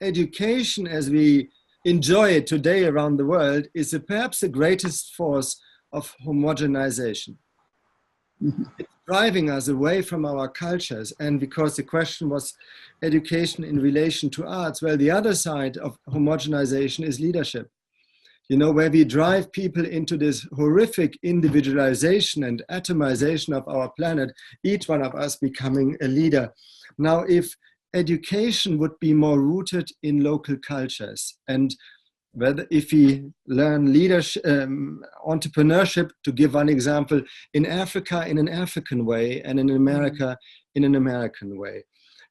education as we enjoy it today around the world is perhaps the greatest force of homogenization. It's driving us away from our cultures. And because the question was education in relation to arts, well, the other side of homogenization is leadership. You know, where we drive people into this horrific individualization and atomization of our planet, each one of us becoming a leader. Now, if education would be more rooted in local cultures, and whether if we learn leadership, entrepreneurship, to give one example, in Africa in an African way and in America in an American way,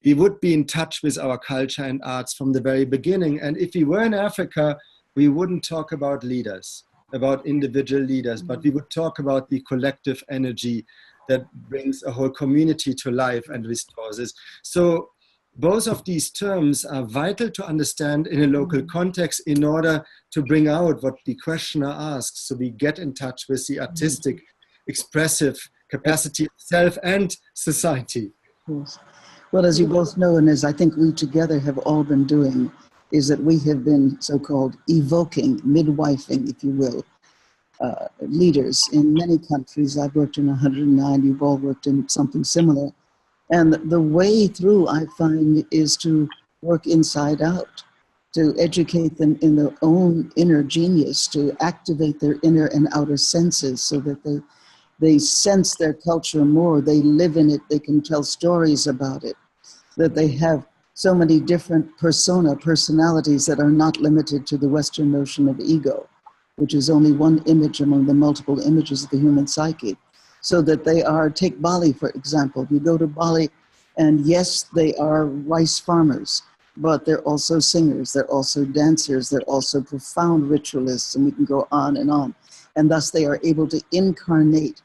we would be in touch with our culture and arts from the very beginning. And if we were in Africa, we wouldn't talk about leaders, about individual leaders, but we would talk about the collective energy that brings a whole community to life and restores it. So both of these terms are vital to understand in a local context in order to bring out what the questioner asks. So we get in touch with the artistic, expressive capacity of self and society. Yes. Well, as you both know, and as I think we together have all been doing, is that we have been so-called evoking, midwifing, if you will, leaders in many countries. I've worked in 109, you've all worked in something similar. And the way through, I find, is to work inside out, to educate them in their own inner genius, to activate their inner and outer senses so that they sense their culture more, they live in it, they can tell stories about it, that they have so many different personalities that are not limited to the Western notion of ego, which is only one image among the multiple images of the human psyche. So that they are, take Bali, for example. You go to Bali, and yes, they are rice farmers, but they're also singers, they're also dancers, they're also profound ritualists, and we can go on. And thus they are able to incarnate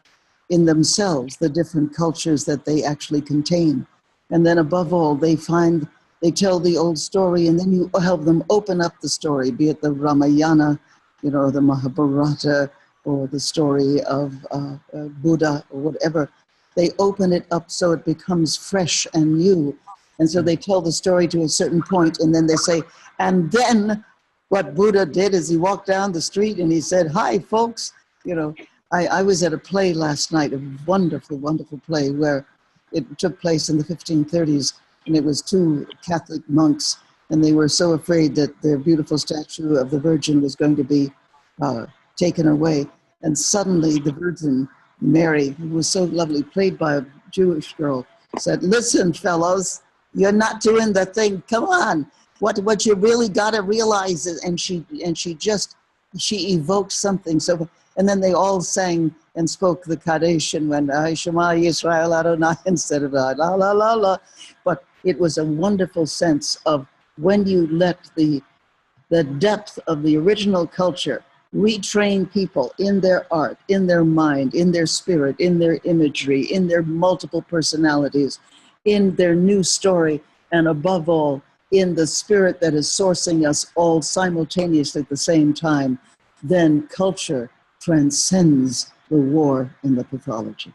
in themselves the different cultures that they actually contain. And then above all, they tell the old story, and then you help them open up the story, be it the Ramayana, you know, the Mahabharata, or the story of Buddha, or whatever. They open it up so it becomes fresh and new. And so they tell the story to a certain point, and then they say, and then what Buddha did is he walked down the street and he said, hi, folks. You know, I was at a play last night, a wonderful, wonderful play where it took place in the 1530s, and it was two Catholic monks, and they were so afraid that their beautiful statue of the Virgin was going to be taken away. And suddenly the Virgin Mary, who was so lovely, played by a Jewish girl, said, listen, fellows, you're not doing the thing. Come on. What you really got to realize is, and she evoked something. So, and then they all sang and spoke the Kaddish and went, Shema Yisrael Adonai, instead of la la la la. But it was a wonderful sense of when you let the depth of the original culture retrain people in their art, in their mind, in their spirit, in their imagery, in their multiple personalities, in their new story, and above all, in the spirit that is sourcing us all simultaneously at the same time, then culture transcends the war and the pathology.